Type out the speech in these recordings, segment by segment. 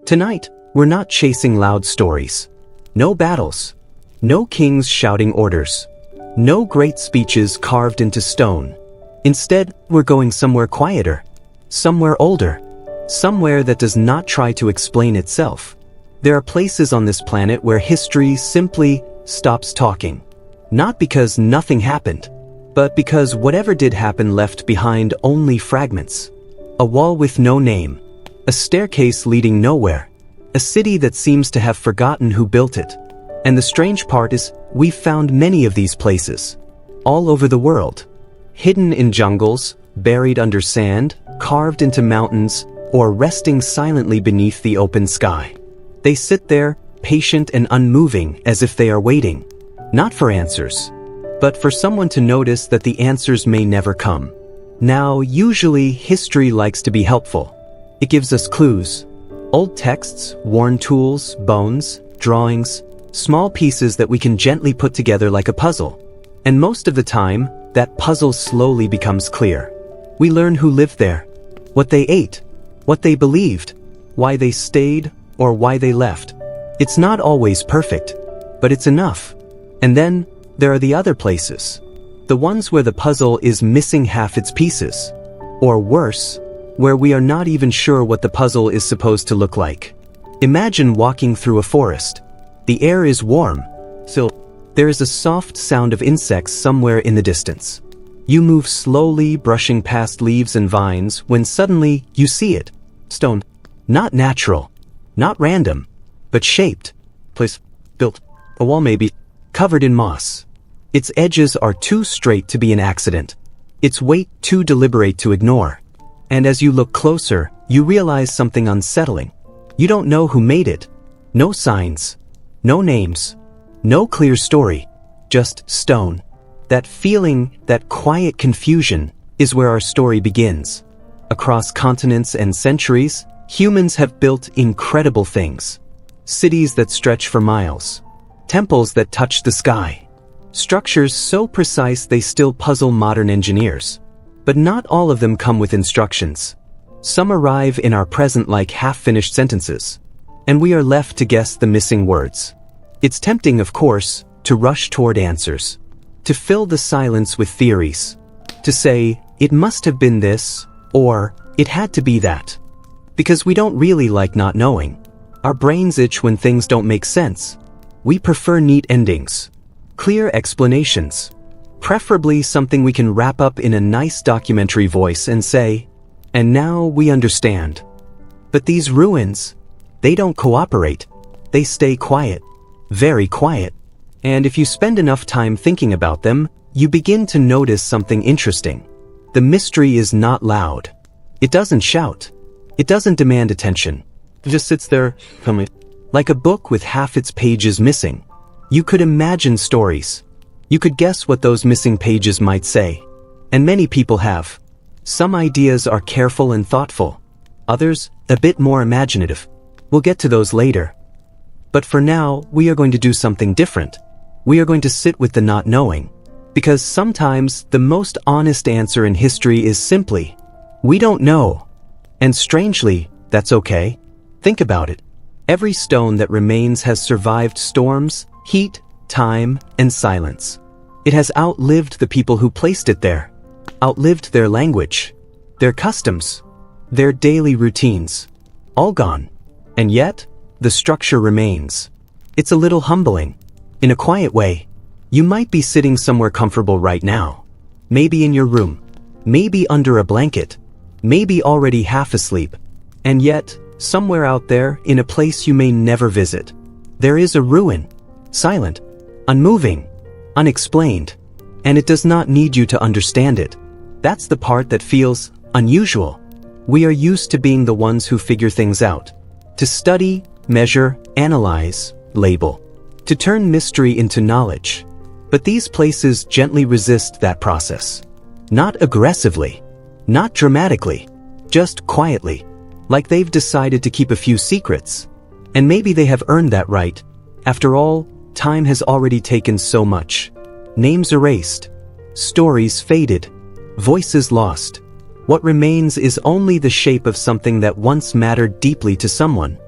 Tonight, we're not chasing loud stories. No battles. No kings shouting orders. No great speeches carved into stone. Instead, we're going somewhere quieter. Somewhere older. Somewhere that does not try to explain itself. There are places on this planet where history simply stops talking. Not because nothing happened, but because whatever did happen left behind only fragments. A wall with no name. A staircase leading nowhere. A city that seems to have forgotten who built it. And the strange part is, we've found many of these places. All over the world. Hidden in jungles, buried under sand, carved into mountains, or resting silently beneath the open sky. They sit there, patient and unmoving, as if they are waiting. Not for answers, but for someone to notice that the answers may never come. Now, usually, history likes to be helpful. It gives us clues. Old texts, worn tools, bones, drawings, small pieces that we can gently put together like a puzzle. And most of the time, that puzzle slowly becomes clear. We learn who lived there, what they ate, what they believed, why they stayed, or why they left. It's not always perfect, but it's enough. And then, there are the other places. The ones where the puzzle is missing half its pieces. Or worse, where we are not even sure what the puzzle is supposed to look like. Imagine walking through a forest. The air is warm, so there is a soft sound of insects somewhere in the distance. You move slowly, brushing past leaves and vines, when suddenly you see it. Stone. Not natural. Not random. But shaped. Place. Built. A wall maybe. Covered in moss. Its edges are too straight to be an accident. Its weight too deliberate to ignore. And as you look closer, you realize something unsettling. You don't know who made it. No signs. No names. No clear story. Just stone. That feeling, that quiet confusion, is where our story begins. Across continents and centuries, humans have built incredible things. Cities that stretch for miles. Temples that touch the sky. Structures so precise they still puzzle modern engineers. But not all of them come with instructions. Some arrive in our present like half-finished sentences. And we are left to guess the missing words. It's tempting, of course, to rush toward answers. To fill the silence with theories. To say, it must have been this, or it had to be that. Because we don't really like not knowing. Our brains itch when things don't make sense. We prefer neat endings. Clear explanations. Preferably something we can wrap up in a nice documentary voice and say, and now we understand. But these ruins, they don't cooperate. They stay quiet. Very quiet. And if you spend enough time thinking about them, you begin to notice something interesting. The mystery is not loud. It doesn't shout. It doesn't demand attention. It just sits there, like a book with half its pages missing. You could imagine stories. You could guess what those missing pages might say. And many people have. Some ideas are careful and thoughtful. Others, a bit more imaginative. We'll get to those later. But for now, we are going to do something different. We are going to sit with the not knowing. Because sometimes the most honest answer in history is simply, we don't know. And strangely, that's okay. Think about it. Every stone that remains has survived storms, heat, time, and silence. It has outlived the people who placed it there. Outlived their language, their customs, their daily routines. All gone. And yet, the structure remains. It's a little humbling. In a quiet way. You might be sitting somewhere comfortable right now. Maybe in your room. Maybe under a blanket. Maybe already half asleep. And yet, somewhere out there, in a place you may never visit, there is a ruin. Silent. Unmoving. Unexplained. And it does not need you to understand it. That's the part that feels unusual. We are used to being the ones who figure things out. To study, measure, analyze, label. To turn mystery into knowledge. But these places gently resist that process. Not aggressively. Not dramatically. Just quietly. Like they've decided to keep a few secrets. And maybe they have earned that right. After all, time has already taken so much. Names erased. Stories faded. Voices lost. What remains is only the shape of something that once mattered deeply to someone.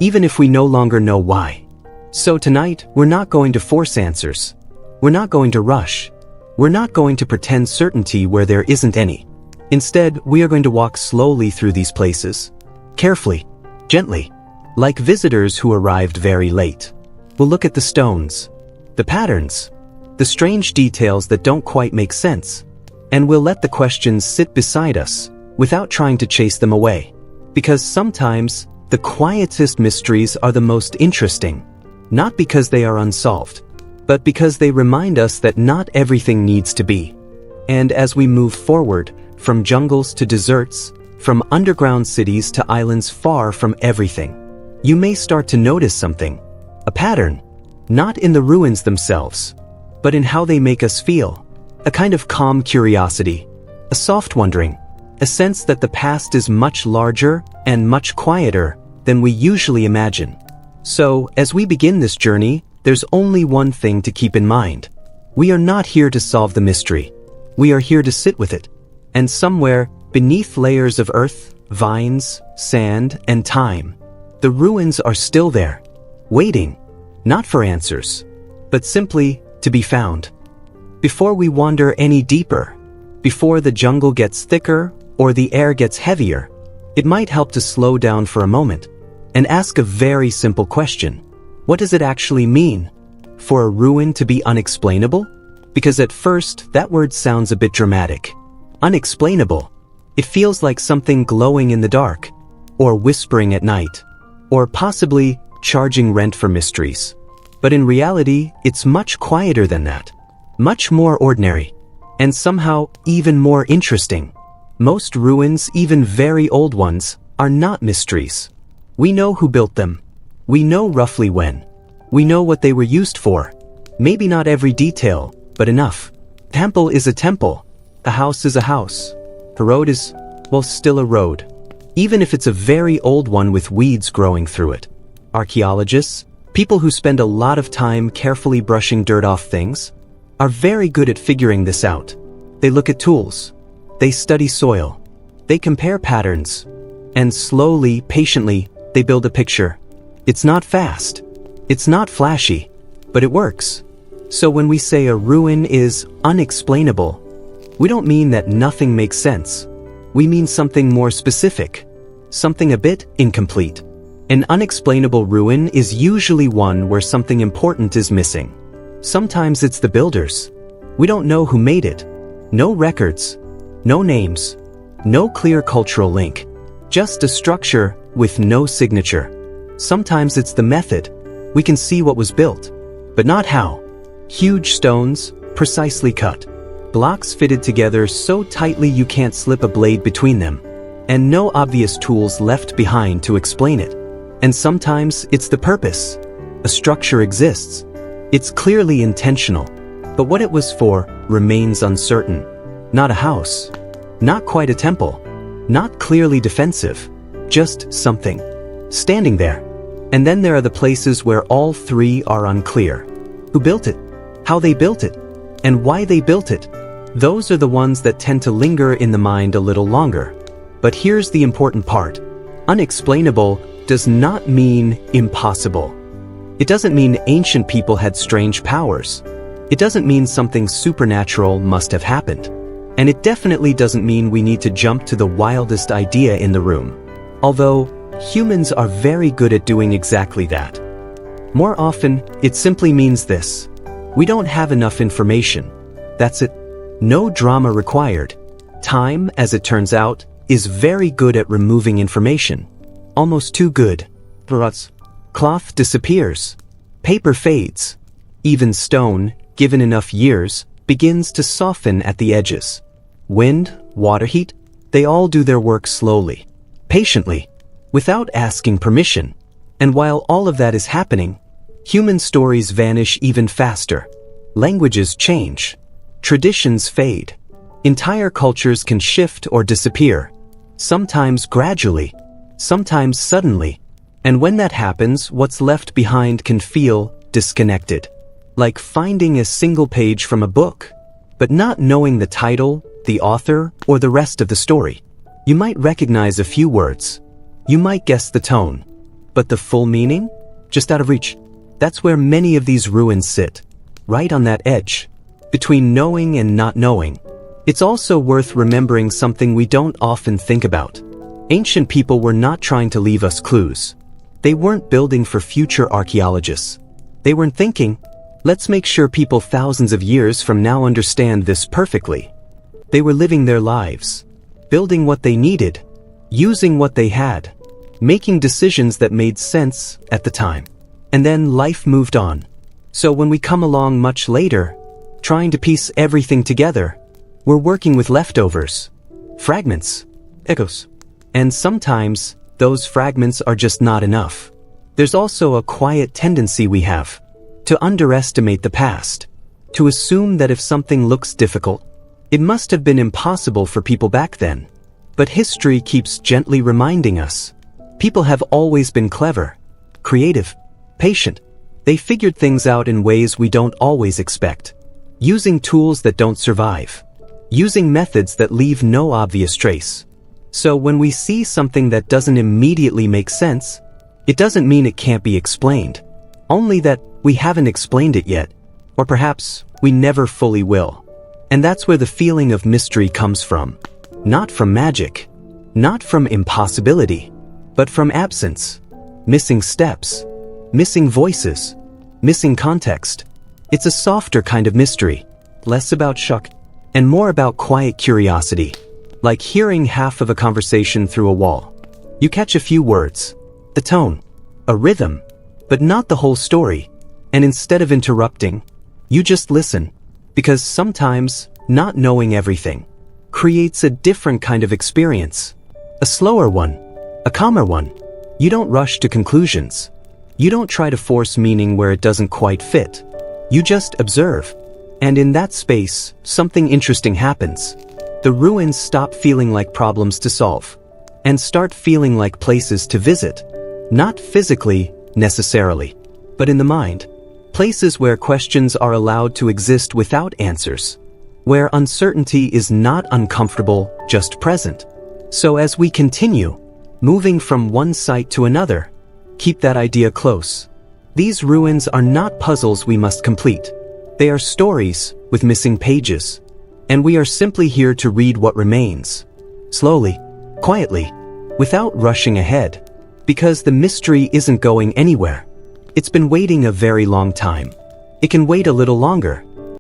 even if we no longer know why. So tonight, we're not going to force answers. We're not going to rush. We're not going to pretend certainty where there isn't any. Instead, we are going to walk slowly through these places, carefully, gently, like visitors who arrived very late. We'll look at the stones, the patterns, the strange details that don't quite make sense, and we'll let the questions sit beside us without trying to chase them away. Because sometimes, the quietest mysteries are the most interesting, not because they are unsolved, but because they remind us that not everything needs to be. And as we move forward, from jungles to deserts, from underground cities to islands far from everything, you may start to notice something, a pattern, not in the ruins themselves, but in how they make us feel, a kind of calm curiosity, a soft wondering, a sense that the past is much larger and much quieter than we usually imagine. So, as we begin this journey, there's only one thing to keep in mind. We are not here to solve the mystery. We are here to sit with it. And somewhere, beneath layers of earth, vines, sand, and time, the ruins are still there, waiting, not for answers, but simply to be found. Before we wander any deeper, before the jungle gets thicker or the air gets heavier, it might help to slow down for a moment and ask a very simple question. What does it actually mean for a ruin to be unexplainable? Because at first, that word sounds a bit dramatic. Unexplainable. It feels like something glowing in the dark, or whispering at night, or possibly charging rent for mysteries. But in reality, it's much quieter than that. Much more ordinary, and somehow even more interesting. Most ruins, even very old ones, are not mysteries. We know who built them. We know roughly when. We know what they were used for. Maybe not every detail, but enough. Temple is a temple. A house is a house. A road is, well, still a road. Even if it's a very old one with weeds growing through it. Archaeologists, people who spend a lot of time carefully brushing dirt off things, are very good at figuring this out. They look at tools. They study soil. They compare patterns. And slowly, patiently, they build a picture. It's not fast. It's not flashy, but it works. So when we say a ruin is unexplainable, we don't mean that nothing makes sense. We mean something more specific, something a bit incomplete. An unexplainable ruin is usually one where something important is missing. Sometimes it's the builders. We don't know who made it. No records, no names, no clear cultural link. Just a structure with no signature. Sometimes it's the method. We can see what was built, but not how. Huge stones, precisely cut. Blocks fitted together so tightly you can't slip a blade between them. And no obvious tools left behind to explain it. And sometimes it's the purpose. A structure exists. It's clearly intentional. But what it was for remains uncertain. Not a house. Not quite a temple. Not clearly defensive. Just something. Standing there. And then there are the places where all three are unclear. Who built it? How they built it? And why they built it? Those are the ones that tend to linger in the mind a little longer. But here's the important part. Unexplainable does not mean impossible. It doesn't mean ancient people had strange powers. It doesn't mean something supernatural must have happened. And it definitely doesn't mean we need to jump to the wildest idea in the room. Although, humans are very good at doing exactly that. More often, it simply means this. We don't have enough information. That's it. No drama required. Time, as it turns out, is very good at removing information. Almost too good. Cloth disappears. Paper fades. Even stone, given enough years, begins to soften at the edges. Wind, water heat, they all do their work slowly, patiently, without asking permission. And while all of that is happening, human stories vanish even faster. Languages change. Traditions fade. Entire cultures can shift or disappear. Sometimes gradually, sometimes suddenly. And when that happens, what's left behind can feel disconnected. Like finding a single page from a book, but not knowing the title, the author, or the rest of the story. You might recognize a few words. You might guess the tone. But the full meaning? Just out of reach. That's where many of these ruins sit. Right on that edge. Between knowing and not knowing. It's also worth remembering something we don't often think about. Ancient people were not trying to leave us clues. They weren't building for future archaeologists. They weren't thinking, let's make sure people thousands of years from now understand this perfectly. They were living their lives, building what they needed, using what they had, making decisions that made sense at the time. And then life moved on. So when we come along much later, trying to piece everything together, we're working with leftovers, fragments, echoes. And sometimes, those fragments are just not enough. There's also a quiet tendency we have to underestimate the past, to assume that if something looks difficult, it must have been impossible for people back then. But history keeps gently reminding us, people have always been clever, creative, patient. They figured things out in ways we don't always expect, using tools that don't survive, using methods that leave no obvious trace. So when we see something that doesn't immediately make sense, it doesn't mean it can't be explained, only that we haven't explained it yet, or perhaps we never fully will. And that's where the feeling of mystery comes from. Not from magic, not from impossibility, but from absence, missing steps, missing voices, missing context. It's a softer kind of mystery, less about shock, and more about quiet curiosity. Like hearing half of a conversation through a wall. You catch a few words, the tone, a rhythm, but not the whole story. And instead of interrupting, you just listen. Because sometimes, not knowing everything creates a different kind of experience. A slower one, a calmer one. You don't rush to conclusions. You don't try to force meaning where it doesn't quite fit. You just observe. And in that space, something interesting happens. The ruins stop feeling like problems to solve, and start feeling like places to visit. Not physically, necessarily, but in the mind. Places where questions are allowed to exist without answers. Where uncertainty is not uncomfortable, just present. So as we continue, moving from one site to another, keep that idea close. These ruins are not puzzles we must complete. They are stories with missing pages. And we are simply here to read what remains. Slowly, quietly, without rushing ahead. Because the mystery isn't going anywhere. It's been waiting a very long time. It can wait a little longer.